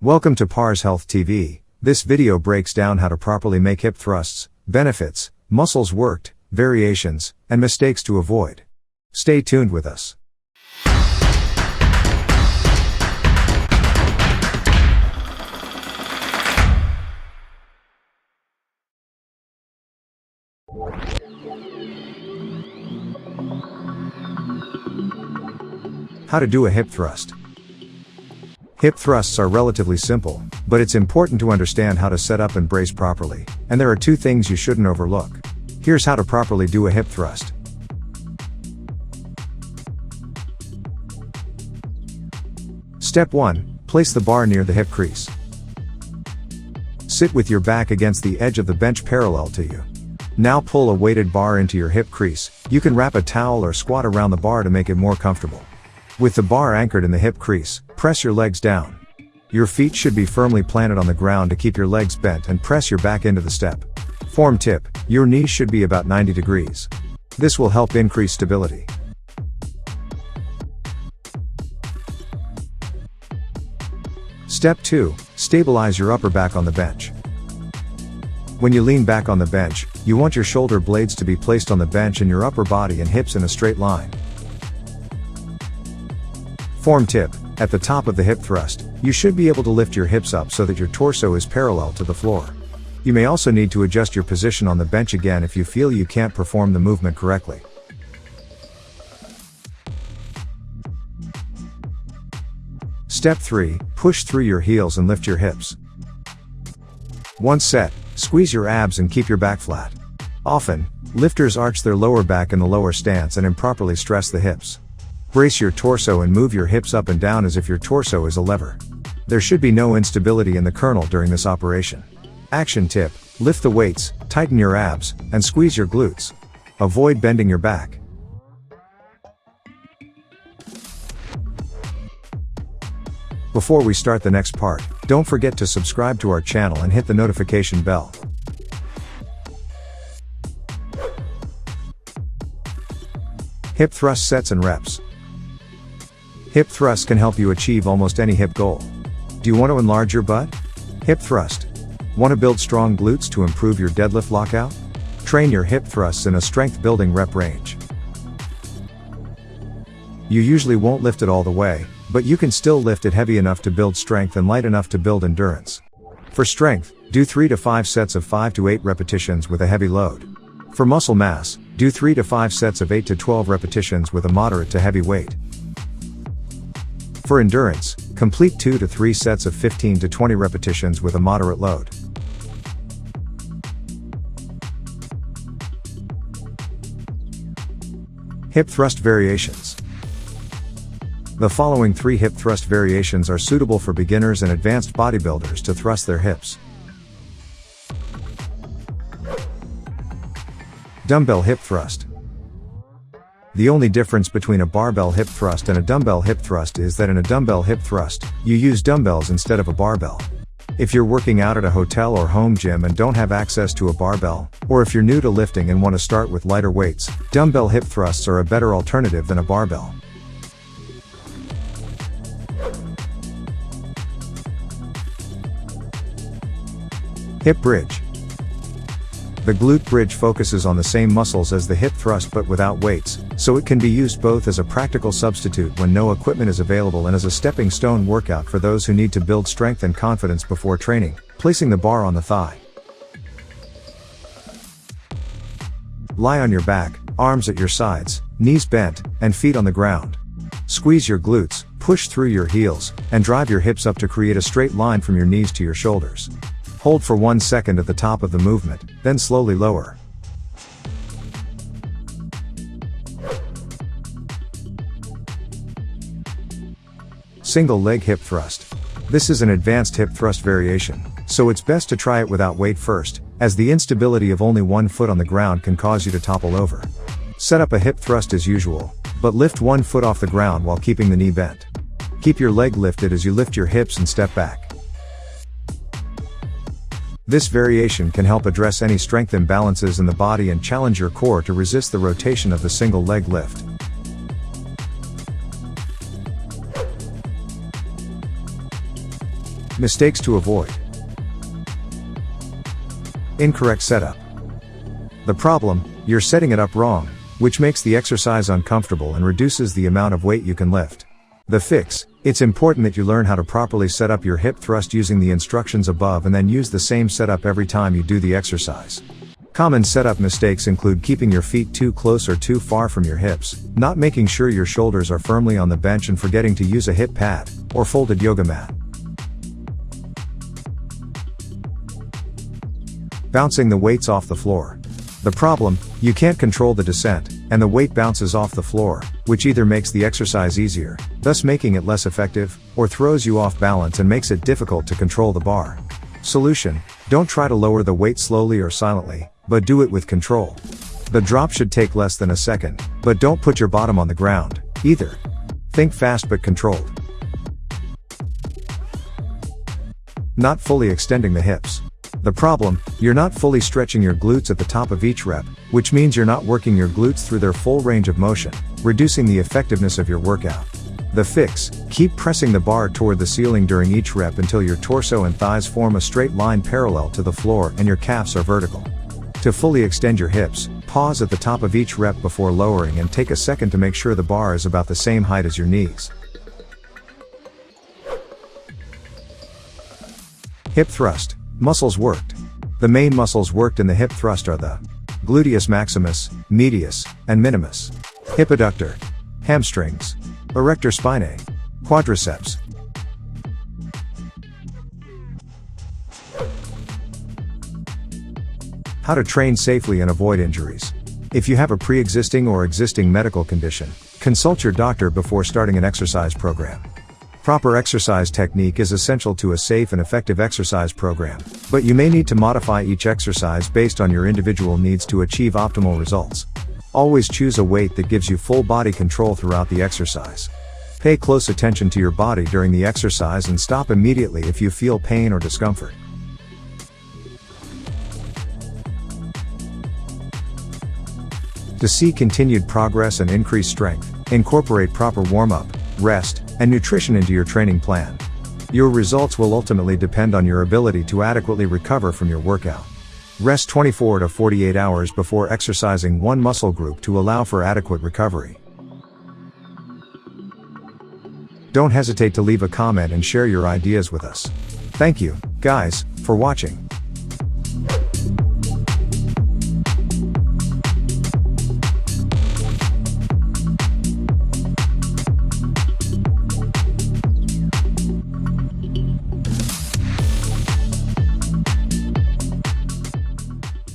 Welcome to parshealthTV. This video breaks down how to properly make hip thrusts, benefits, muscles worked, variations, and mistakes to avoid. Stay tuned with us. How to do a hip thrust. Hip thrusts are relatively simple, but it's important to understand how to set up and brace properly, and there are two things you shouldn't overlook. Here's how to properly do a hip thrust. Step 1. Place the bar near the hip crease. Sit with your back against the edge of the bench parallel to you. Now pull a weighted bar into your hip crease. You can wrap a towel or squat around the bar to make it more comfortable. With the bar anchored in the hip crease, press your legs down. Your feet should be firmly planted on the ground to keep your legs bent and press your back into the step. Form tip: your knees should be about 90 degrees. This will help increase stability. Step 2. Stabilize your upper back on the bench. When you lean back on the bench, you want your shoulder blades to be placed on the bench and your upper body and hips in a straight line. Form tip: at the top of the hip thrust, you should be able to lift your hips up so that your torso is parallel to the floor. You may also need to adjust your position on the bench again if you feel you can't perform the movement correctly. Step 3. Push through your heels and lift your hips. Once set, squeeze your abs and keep your back flat. Often, lifters arch their lower back in the lower stance and improperly stress the hips. Brace your torso and move your hips up and down as if your torso is a lever. There should be no instability in the kernel during this operation. Action tip: lift the weights, tighten your abs, and squeeze your glutes. Avoid bending your back. Before we start the next part, don't forget to subscribe to our channel and hit the notification bell. Hip thrust sets and reps. Hip thrusts can help you achieve almost any hip goal. Do you want to enlarge your butt? Hip thrust. Want to build strong glutes to improve your deadlift lockout? Train your hip thrusts in a strength building rep range. You usually won't lift it all the way, but you can still lift it heavy enough to build strength and light enough to build endurance. For strength, do 3 to 5 sets of 5 to 8 repetitions with a heavy load. For muscle mass, do 3 to 5 sets of 8 to 12 repetitions with a moderate to heavy weight. For endurance, complete 2 to 3 sets of 15 to 20 repetitions with a moderate load. Hip thrust variations. The following 3 hip thrust variations are suitable for beginners and advanced bodybuilders to thrust their hips. Dumbbell hip thrust. The only difference between a barbell hip thrust and a dumbbell hip thrust is that in a dumbbell hip thrust, you use dumbbells instead of a barbell. If you're working out at a hotel or home gym and don't have access to a barbell, or if you're new to lifting and want to start with lighter weights, dumbbell hip thrusts are a better alternative than a barbell. Hip bridge. The glute bridge focuses on the same muscles as the hip thrust but without weights, so it can be used both as a practical substitute when no equipment is available and as a stepping stone workout for those who need to build strength and confidence before training, placing the bar on the thigh. Lie on your back, arms at your sides, knees bent, and feet on the ground. Squeeze your glutes, push through your heels, and drive your hips up to create a straight line from your knees to your shoulders. Hold for 1 second at the top of the movement, then slowly lower. Single leg hip thrust. This is an advanced hip thrust variation, so it's best to try it without weight first, as the instability of only 1 foot on the ground can cause you to topple over. Set up a hip thrust as usual, but lift 1 foot off the ground while keeping the knee bent. Keep your leg lifted as you lift your hips and step back. This variation can help address any strength imbalances in the body and challenge your core to resist the rotation of the single leg lift. Mistakes to avoid. Incorrect setup. The problem: you're setting it up wrong, which makes the exercise uncomfortable and reduces the amount of weight you can lift. The fix: it's important that you learn how to properly set up your hip thrust using the instructions above and then use the same setup every time you do the exercise. Common setup mistakes include keeping your feet too close or too far from your hips, not making sure your shoulders are firmly on the bench and forgetting to use a hip pad, or folded yoga mat. Bouncing the weights off the floor. The problem: you can't control the descent, and the weight bounces off the floor, which either makes the exercise easier, thus making it less effective, or throws you off balance and makes it difficult to control the bar. Solution: don't try to lower the weight slowly or silently, but do it with control. The drop should take less than a second, but don't put your bottom on the ground, either. Think fast but controlled. Not fully extending the hips. The problem: you're not fully stretching your glutes at the top of each rep, which means you're not working your glutes through their full range of motion, reducing the effectiveness of your workout. The fix: keep pressing the bar toward the ceiling during each rep until your torso and thighs form a straight line parallel to the floor and your calves are vertical. To fully extend your hips, pause at the top of each rep before lowering and take a second to make sure the bar is about the same height as your knees. Hip thrust. Muscles worked. The main muscles worked in the hip thrust are the gluteus maximus, medius, and minimus, hip adductor, hamstrings, erector spinae, quadriceps. How to train safely and avoid injuries. If you have a pre-existing or existing medical condition, consult your doctor before starting an exercise program. Proper exercise technique is essential to a safe and effective exercise program, but you may need to modify each exercise based on your individual needs to achieve optimal results. Always choose a weight that gives you full body control throughout the exercise. Pay close attention to your body during the exercise and stop immediately if you feel pain or discomfort. To see continued progress and increased strength, incorporate proper warm-up, rest, and nutrition into your training plan. Your results will ultimately depend on your ability to adequately recover from your workout. Rest 24 to 48 hours before exercising one muscle group to allow for adequate recovery. Don't hesitate to leave a comment and share your ideas with us. Thank you, guys, for watching.